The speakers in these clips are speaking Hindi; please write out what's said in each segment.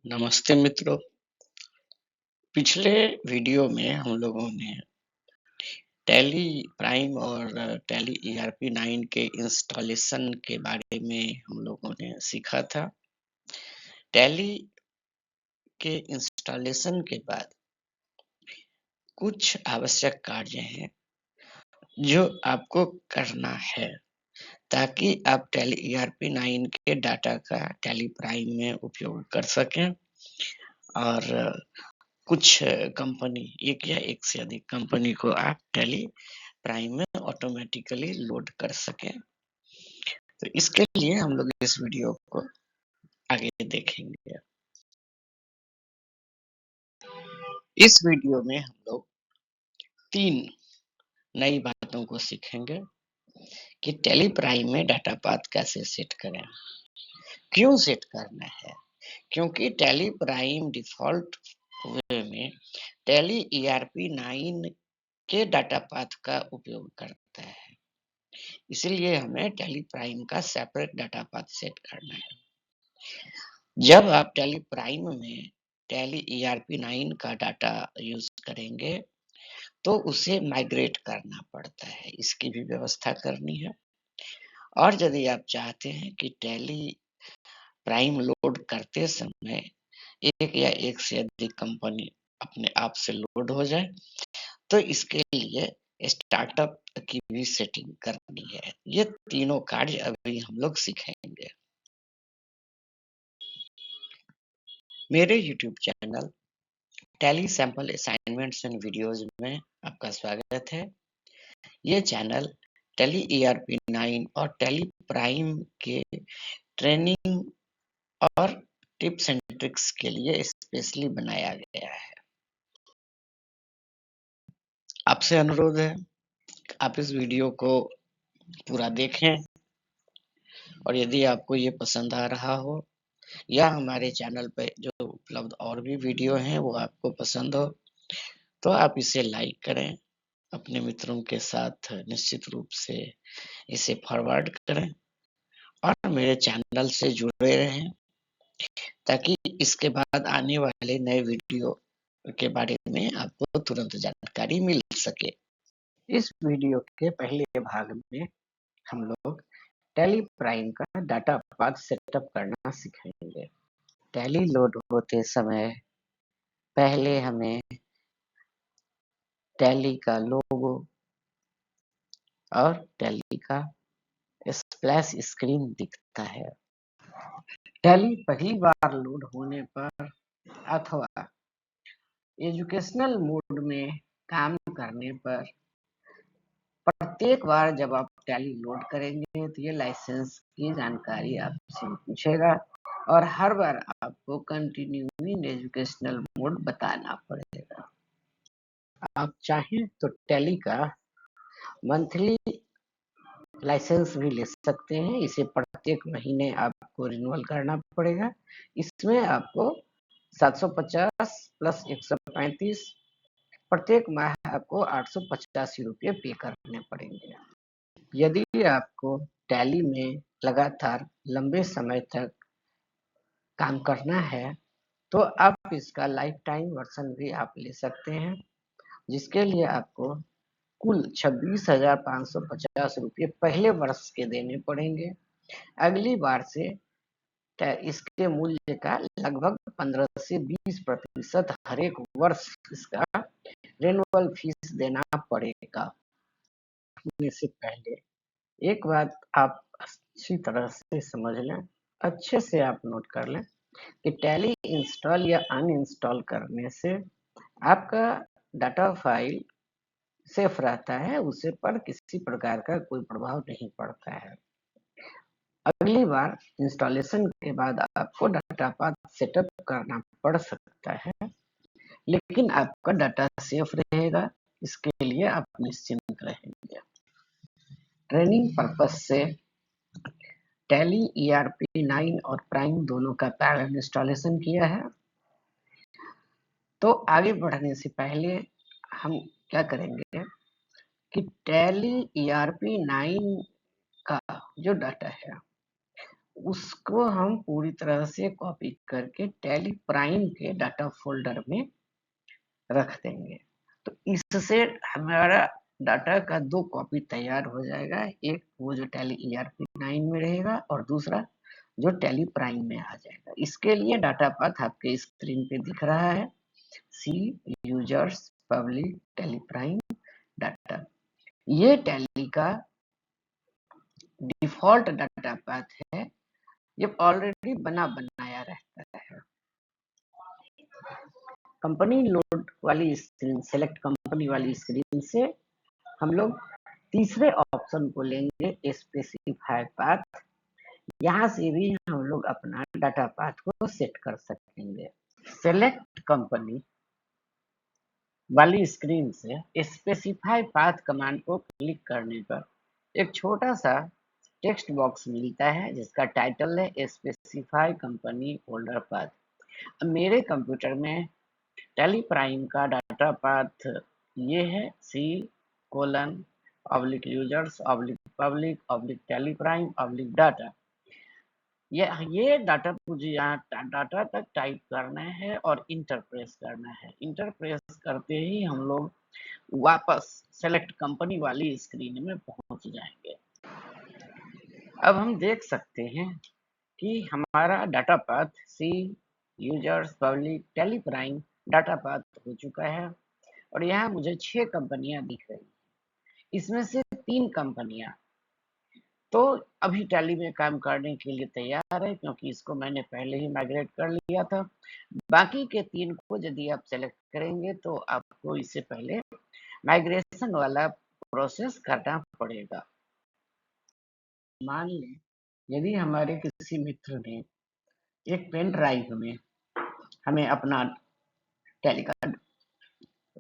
नमस्ते मित्रों। पिछले वीडियो में हम लोगों ने टैली प्राइम और टैली ईआरपी 9 के इंस्टॉलेशन के बारे में हम लोगों ने सीखा था। टैली के इंस्टॉलेशन के बाद कुछ आवश्यक कार्य हैं जो आपको करना है ताकि आप टैली ईआरपी 9 के डाटा का टैली प्राइम में उपयोग कर सकें और कुछ कंपनी एक या एक से अधिक कंपनी को आप टैली प्राइम में ऑटोमेटिकली लोड कर सकें। तो इसके लिए हम लोग इस वीडियो को आगे देखेंगे। इस वीडियो में हम लोग 3 नई बातों को सीखेंगे कि टैली प्राइम में डाटा पाथ कैसे सेट करें, क्यों सेट करना है, क्योंकि टैली प्राइम डिफ़ॉल्ट वे में टैली ईआरपी 9 के डाटा पाथ का उपयोग करता है। इसलिए हमें टैली प्राइम का सेपरेट डाटा पाथ सेट करना है। जब आप टैली प्राइम में टैली ईआरपी 9 का डाटा यूज करेंगे तो उसे माइग्रेट करना पड़ता है, इसकी भी व्यवस्था करनी है। और यदि आप चाहते हैं कि टैली प्राइम लोड करते समय एक या एक से अधिक कंपनी अपने आप से लोड हो जाए तो इसके लिए स्टार्टअप की भी सेटिंग करनी है। ये तीनों कार्य अभी हम लोग सीखेंगे। मेरे YouTube channel tally sample assignments and videos में आपका स्वागत है। ये चैनल टैली ईआरपी 9 और टैली प्राइम के ट्रेनिंग और टिप्स एंड ट्रिक्स के लिए स्पेशली बनाया गया है। आपसे अनुरोध है आप इस वीडियो को पूरा देखें और यदि आपको ये पसंद आ रहा हो या हमारे चैनल पे जो उपलब्ध और भी वीडियो हैं वो आपको पसंद हो तो आप इसे लाइक करें, अपने मित्रों के साथ निश्चित रूप से इसे फॉरवर्ड करें और मेरे चैनल से जुड़े रहें ताकि इसके बाद आने वाले नए वीडियो के बारे में आपको तुरंत जानकारी मिल सके। इस वीडियो के पहले भाग में हम लोग टैली प्राइम का डाटा पाथ सेटअप करना सीखेंगे। टैली लोड होते समय पहले हमें टैली का लोगो और टैली का स्प्लैश स्क्रीन दिखता है। टैली पहली बार लोड होने पर अथवा एजुकेशनल मोड में काम करने पर प्रत्येक बार जब आप टैली लोड करेंगे तो ये लाइसेंस की जानकारी आपसे पूछेगा और हर बार आपको कंटिन्यूइंग एजुकेशनल मोड बताना पड़ेगा। आप चाहें तो टैली का मंथली लाइसेंस भी ले सकते हैं। इसे प्रत्येक महीने आपको रिन्यूअल करना पड़ेगा। इसमें आपको 750 प्लस 135 प्रत्येक माह आपको 885 रुपये पे करने पड़ेंगे। यदि आपको टैली में लगातार लंबे समय तक काम करना है तो आप इसका लाइफ टाइम वर्जन भी आप ले सकते हैं, जिसके लिए आपको कुल 26,550 रुपये पहले वर्ष के देने पड़ेंगे। अगली बार से इसके मूल्य का लगभग 15 से 20% हर एक वर्ष इसका रिन्यूअल फीस देना पड़ेगा। से पहले एक बात आप अच्छी तरह से समझ लें, अच्छे से आप नोट कर लें कि टैली इंस्टॉल या अनइंस्टॉल करने से आपका डाटा फाइल सेफ रहता है, उसे पर किसी प्रकार का कोई प्रभाव नहीं पड़ता है। अगली बार इंस्टॉलेशन के बाद आपको डाटा पाथ सेटअप करना पड़ सकता है, लेकिन आपका डाटा सेफ रहेगा, इसके लिए आप निश्चिंत रहेंगे। ट्रेनिंग पर्पस से टैली ईआरपी 9 और प्राइम दोनों का पैरेलल इंस्टॉलेशन किया है। तो आगे बढ़ने से पहले हम क्या करेंगे कि टैली ईआरपी 9 का जो डाटा है उसको हम पूरी तरह से कॉपी करके टैली प्राइम के डाटा फोल्डर में रख देंगे। तो इससे हमारा डाटा का 2 कॉपी तैयार हो जाएगा। एक वो जो टैली ERP9 में रहेगा और दूसरा जो टैली प्राइम में आ जाएगा। इसके लिए डाटा पाथ आपके स्क्रीन पे दिख रहा है, C users public Tally prime data. ये टैली का डिफॉल्ट डाटा पाथ है, ये ऑलरेडी बना बनाया रहता है। कंपनी लोड वाली स्क्रीन, सेलेक्ट कंपनी वाली स्क्रीन से हम लोग तीसरे ऑप्शन को लेंगे, स्पेसिफाई पाथ। यहाँ से भी हम लोग अपना डाटा पाथ को सेट कर सकेंगे। सेलेक्ट कंपनी वाली स्क्रीन से स्पेसिफाई पाथ कमांड को क्लिक करने पर एक छोटा सा टेक्स्ट बॉक्स मिलता है जिसका टाइटल है स्पेसिफाई कंपनी फोल्डर पाथ। मेरे कंप्यूटर में टैली प्राइम का डाटा पाथ ये है, C colon oblique users oblique public oblique Tally Prime oblique data. ये डाटा मुझे यहाँ डाटा तक टाइप करना है और इंटर प्रेस करना है। इंटर प्रेस करते ही हम लोग वापस सेलेक्ट कंपनी वाली स्क्रीन में पहुंच जाएंगे। अब हम देख सकते हैं कि हमारा data path C users public Tally prime data path हो चुका है और यहाँ मुझे 6 कंपनियां दिख रही। इसमें से 3 कंपनियां तो अभी टैली में काम करने के लिए तैयार है, क्योंकि इसको मैंने पहले ही माइग्रेट कर लिया था। बाकी के 3 को यदि आप सेलेक्ट करेंगे तो आपको इससे पहले माइग्रेशन वाला प्रोसेस करना पड़ेगा। मान लें यदि हमारे किसी मित्र ने एक पेन ड्राइव में हमें अपना टैली का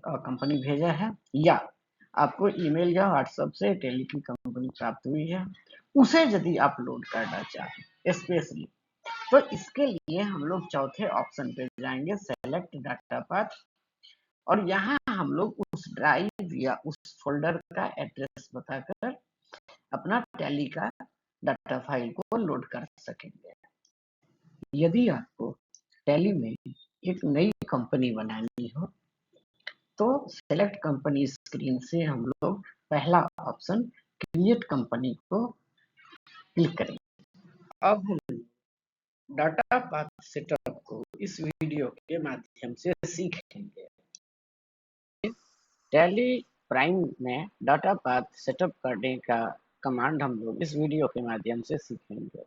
कंपनी भेजा है, या आपको ईमेल या व्हाट्सएप से टैली की कंपनी प्राप्त हुई है, उसे यदि आप लोड करना चाहें स्पेशली, तो इसके लिए हम लोग चौथे ऑप्शन पे जाएंगे, सेलेक्ट डाटा पाथ, और यहाँ हम लोग उस ड्राइव या उस फोल्डर का एड्रेस बताकर अपना टैली का डाटा फाइल को लोड कर सकेंगे। यदि आपको टैली में एक नई कंपनी बनानी हो तो सेलेक्ट कंपनी स्क्रीन से हम लोग पहला ऑप्शन क्रिएट कंपनी को क्लिक करेंगे। अब हम डाटा पाथ सेटअप को इस वीडियो के माध्यम से सीखेंगे। टैली प्राइम में डाटा पाथ सेटअप करने का कमांड हम लोग इस वीडियो के माध्यम से सीखेंगे।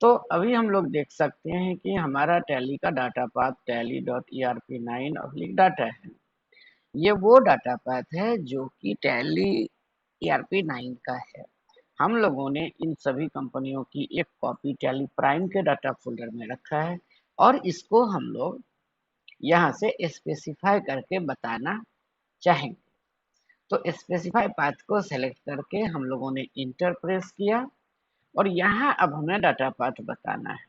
तो अभी हम लोग देख सकते हैं कि हमारा टैली का डाटा पाथ tally.erp9 डाटा है। ये वो डाटा पाथ है जो कि टैली ERP9 का है। हम लोगों ने इन सभी कंपनियों की एक कॉपी टैली प्राइम के डाटा फोल्डर में रखा है और इसको हम लोग यहाँ से स्पेसिफाई करके बताना चाहेंगे। तो स्पेसिफाई पाथ को सेलेक्ट करके हम लोगों ने इंटर प्रेस किया और यहाँ अब हमें डाटा पाथ बताना है।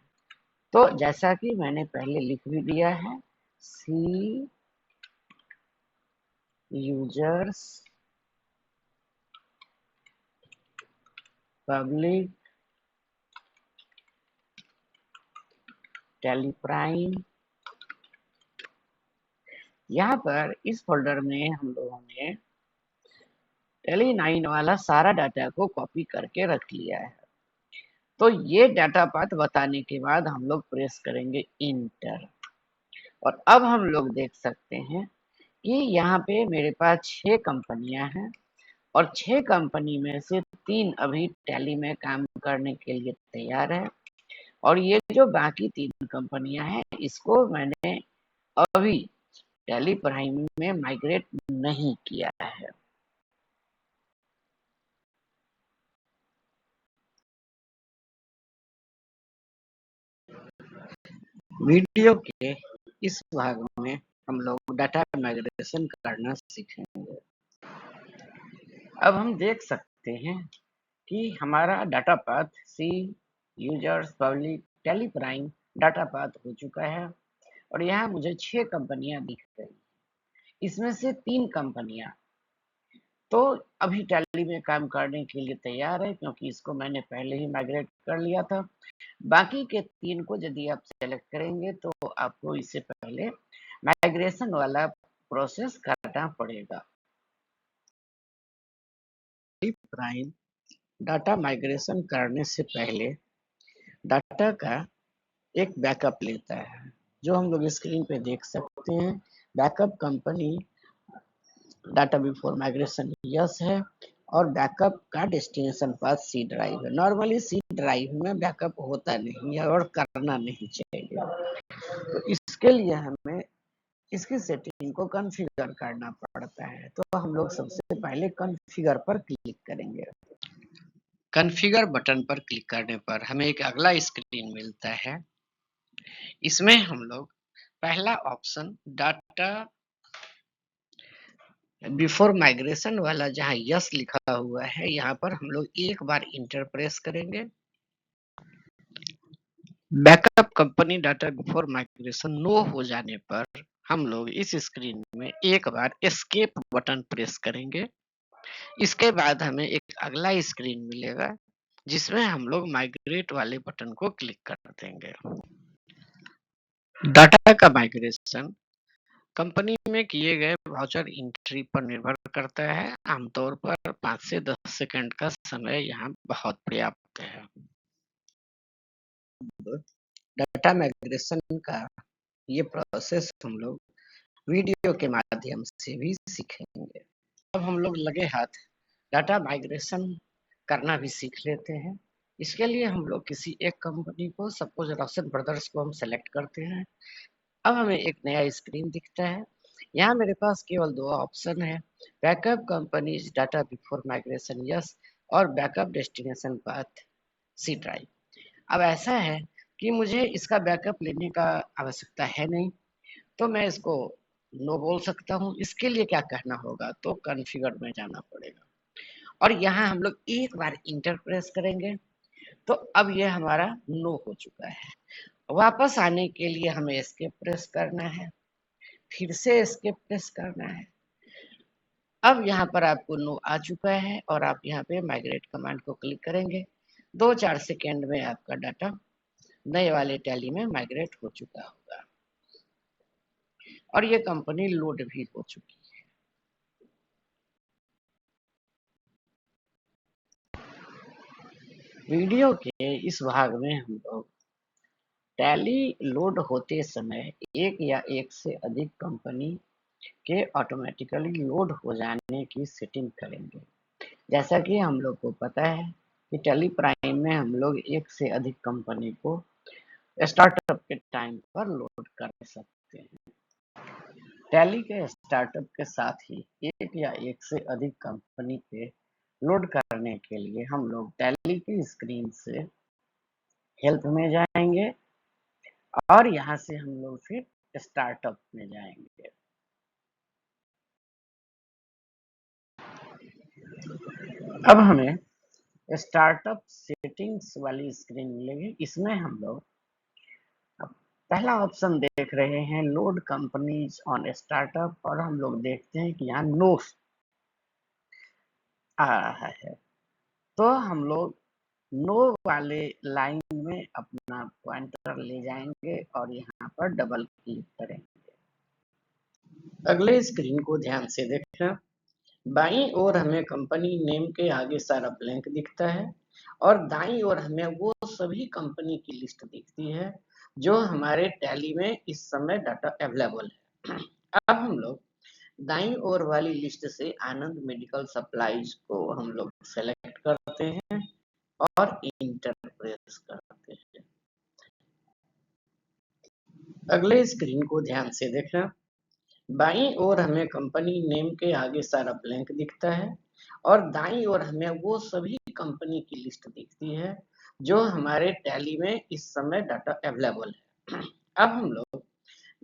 तो जैसा कि मैंने पहले लिख भी दिया है, C users public Tally prime. यहाँ पर इस फोल्डर में हम लोगों ने टैली 9 वाला सारा डाटा को कॉपी करके रख लिया है। तो ये डाटा पाथ बताने के बाद हम लोग प्रेस करेंगे इंटर और अब हम लोग देख सकते हैं कि यहाँ पे मेरे पास 6 कंपनियां हैं और 6 कंपनी में से 3 अभी टैली में काम करने के लिए तैयार है और ये जो बाकी 3 कंपनियां हैं इसको मैंने अभी टैली प्राइम में माइग्रेट नहीं किया है। वीडियो के इस भाग में हम लोग डाटा माइग्रेशन करना सीखेंगे। अब हम देख सकते हैं कि हमारा data path C users public Tally prime data path हो चुका है और यहाँ मुझे 6 कंपनियां दिख रही। इसमें से 3 कंपनियां तो अभी टैली में काम करने के लिए तैयार है, क्योंकि इसको मैंने पहले ही माइग्रेट कर लिया था। बाकी के 3 को यदि आप सेलेक्ट करेंगे तो आपको इससे पहले माइग्रेशन वाला प्रोसेस करना पड़ेगा। प्राइम डाटा माइग्रेशन करने से पहले डाटा का एक बैकअप लेता है, जो हम लोग स्क्रीन पे देख सकते हैं। Backup company data before migration yes है, और बैकअप का डेस्टिनेशन पाथ सी ड्राइव है। नॉर्मली सी ड्राइव में बैकअप होता नहीं है और करना नहीं चाहिए, तो इसके लिए हमें इसकी सेटिंग को कॉन्फ़िगर करना पड़ता है। तो हम लोग सबसे पहले कॉन्फ़िगर पर क्लिक करेंगे। कॉन्फ़िगर बटन पर क्लिक करने पर हमें एक अगला स्क्रीन मिलता है। इसमें हम लोग पहला ऑप्शन डाटा बिफोर माइग्रेशन वाला जहाँ यस लिखा हुआ है, यहाँ पर हम लोग एक बार इंटर प्रेस करेंगे। Backup company data before migration no हो जाने पर हम लोग इस स्क्रीन में एक बार एस्केप बटन प्रेस करेंगे। इसके बाद हमें एक अगला स्क्रीन मिलेगा, जिसमें हम लोग माइग्रेट वाले बटन को क्लिक कर देंगे। डाटा का माइग्रेशन कंपनी में किए गए वाउचर एंट्री पर निर्भर करता है। आमतौर पर 5 से 10 सेकंड का समय यहाँ बहुत पर्याप्त है। डाटा माइग्रेशन का ये प्रोसेस हम लोग वीडियो के माध्यम से भी सीखेंगे। अब हम लोग लगे हाथ डाटा माइग्रेशन करना भी सीख लेते हैं। इसके लिए हम लोग किसी एक कंपनी को, सपोज रोशन ब्रदर्स को हम सेलेक्ट करते हैं। अब हमें एक नया स्क्रीन दिखता है। यहाँ मेरे पास केवल 2 ऑप्शन है, backup companies data before migration yes, और backup destination path C drive. अब ऐसा है कि मुझे इसका बैकअप लेने का आवश्यकता है नहीं, तो मैं इसको नो बोल सकता हूँ। इसके लिए क्या करना होगा, तो कॉन्फ़िगर में जाना पड़ेगा और यहाँ हम लोग एक बार इंटर प्रेस करेंगे। तो अब ये हमारा नो हो चुका है। वापस आने के लिए हमें एस्केप प्रेस करना है, फिर से एस्केप प्रेस करना है। अब यहाँ पर आपको नो आ चुका है और आप यहाँ पे माइग्रेट कमांड को क्लिक करेंगे। 2-4 सेकेंड में आपका डाटा नए वाले टैली में माइग्रेट हो चुका होगा और ये कंपनी लोड भी हो चुकी है। वीडियो के इस भाग में हम लोग टैली लोड होते समय एक या एक से अधिक कंपनी के ऑटोमेटिकली लोड हो जाने की सेटिंग करेंगे। जैसा कि हम लोग को पता है कि टैली प्राइम में हम लोग एक से अधिक कंपनी को स्टार्टअप के टाइम पर लोड कर सकते हैं। टैली के स्टार्टअप के साथ ही एक या एक से अधिक कंपनी पे लोड करने के लिए हम लोग टैली की स्क्रीन से हेल्प में जाएंगे और यहाँ से हम लोग फिर स्टार्टअप में जाएंगे। अब हमें स्टार्टअप सेटिंग्स वाली स्क्रीन मिलेगी। इसमें हम लोग पहला ऑप्शन देख रहे हैं लोड कंपनीज ऑन स्टार्टअप, और हम लोग देखते हैं कि यहाँ नो आ रहा है, तो हम लोग नो वाले लाइन में अपना पॉइंटर ले जाएंगे और यहाँ पर डबल क्लिक करेंगे। अगले स्क्रीन को ध्यान से देखना। बाईं ओर हमें कंपनी नेम के आगे सारा ब्लैंक दिखता है और दाईं ओर हमें वो सभी कंपनी की लिस्ट दिखती है जो हमारे टैली में इस समय डाटा अवेलेबल है। अब हम लोग दाईं ओर वाली लिस्ट से आनंद मेडिकल सप्लाईज को हम लोग सेलेक्ट करते हैं और इंटर प्रेस करते हैं। अगले स्क्रीन को ध्यान से देखना। बाईं ओर हमें कंपनी नेम के आगे सारा ब्लैंक दिखता है और दाईं ओर हमें वो सभी कंपनी की लिस्ट दिखती है जो हमारे टैली में इस समय डाटा अवेलेबल है। अब हम लोग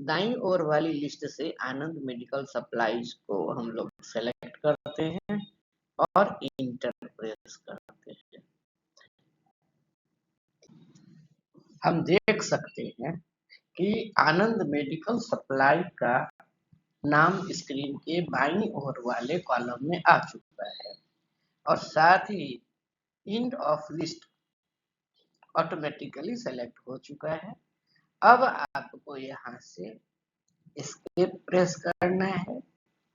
दाईं ओर वाली लिस्ट से आनंद मेडिकल सप्लाईज को हम लोग सेलेक्ट करते हैं और इंटर प्रेस करते हैं। हम देख सकते हैं कि आनंद मेडिकल सप्लाई का नाम स्क्रीन के बाईं ओर वाले कॉलम में आ चुका है और साथ ही end of list automatically select हो चुका है। अब आपको यहाँ से एस्केप प्रेस करना है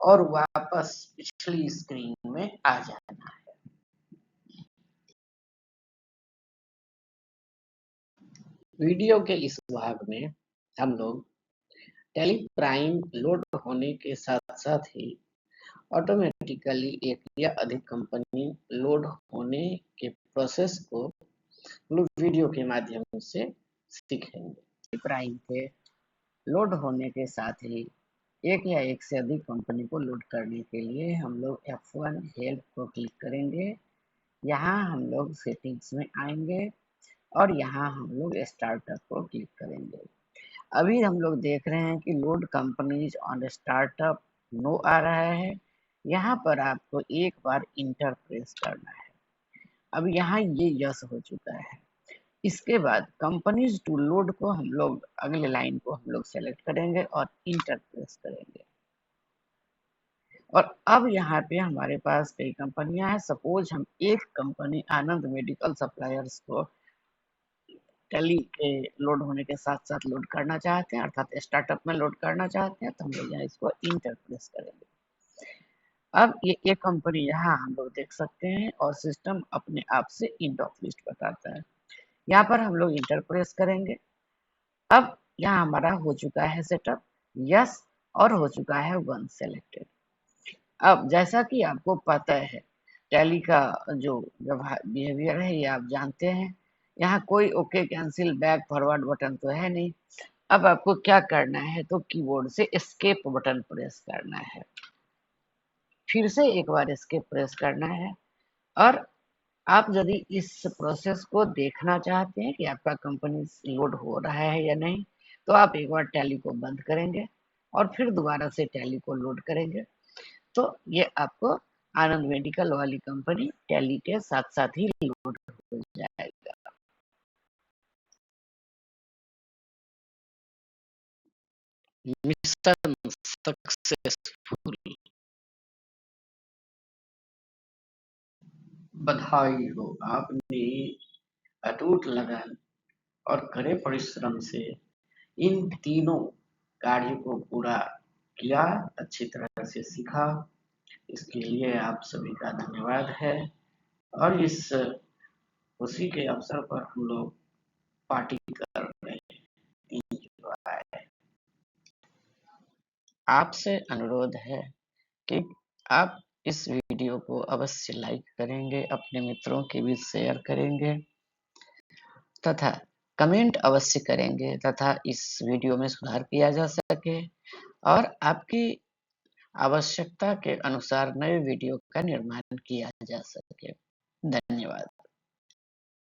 और वापस पिछली स्क्रीन में आ जाना है। वीडियो के इस भाग में हम लोग टैली प्राइम लोड होने के साथ साथ ही ऑटोमेटिकली एक या अधिक कंपनी लोड होने के प्रोसेस को वीडियो के माध्यम से सीखेंगे। प्राइम के लोड होने के साथ ही एक या एक से अधिक कंपनी को लोड करने के लिए हम लोग F1 हेल्प को क्लिक करेंगे। यहाँ हम लोग सेटिंग्स में आएंगे और यहाँ हम लोग स्टार्टअप को क्लिक करेंगे। अभी हम लोग देख रहे हैं कि load companies on startup no आ रहा है। यहाँ पर आपको एक बार इंटर प्रेस करना है। अब यहाँ ये यस हो चुका है। इसके बाद कंपनीज टू लोड को हम लोग अगले लाइन को हम लोग सेलेक्ट करेंगे और इंटर प्रेस करेंगे। और अब यहाँ पे हमारे पास कई कंपनियां हैं। सपोज हम एक कंपनी आनंद मेडिकल सप्लायर्स को टैली के लोड होने के साथ साथ लोड करना चाहते हैं, अर्थात स्टार्टअप में लोड करना चाहते हैं, तो हम लोग यहाँ इसको इंटर प्रेस करेंगे। अब ये एक कंपनी यहाँ हम लोग देख सकते हैं और सिस्टम अपने आप से इंड ऑफ लिस्ट बताता है। यहाँ पर हम लोग इंटर प्रेस करेंगे। अब यहाँ हमारा हो चुका है सेटअप यस और हो चुका है वन सेलेक्टेड। अब जैसा कि आपको पता है टैली का जो बिहेवियर है ये आप जानते हैं। यहाँ कोई okay cancel back forward button तो है नहीं। अब आपको क्या करना है तो कीबोर्ड से एस्केप बटन प्रेस करना है। फिर से एक बार एस्केप प्रेस करना है और आप यदि इस प्रोसेस को देखना चाहते हैं कि आपका कंपनी लोड हो रहा है या नहीं, तो आप एक बार टैली को बंद करेंगे और फिर दोबारा से टैली को लोड करेंगे। तो ये आपको आनंद मेडिकल वाली कंपनी टैली के साथ साथ ही लोड हो जाएगा। Mission successful. बधाई हो, आपने अटूट लगन और कड़े परिश्रम से इन तीनों कार्यों को पूरा किया, अच्छी तरह से सीखा। इसके लिए आप सभी का धन्यवाद है और इस खुशी के अवसर पर हम लोग पार्टी कर रहे हैं। आपसे अनुरोध है कि आप इस वीडियो को अवश्य लाइक करेंगे, अपने मित्रों के बीच शेयर करेंगे तथा कमेंट अवश्य करेंगे तथा इस वीडियो में सुधार किया जा सके और आपकी आवश्यकता के अनुसार नए वीडियो का निर्माण किया जा सके। धन्यवाद।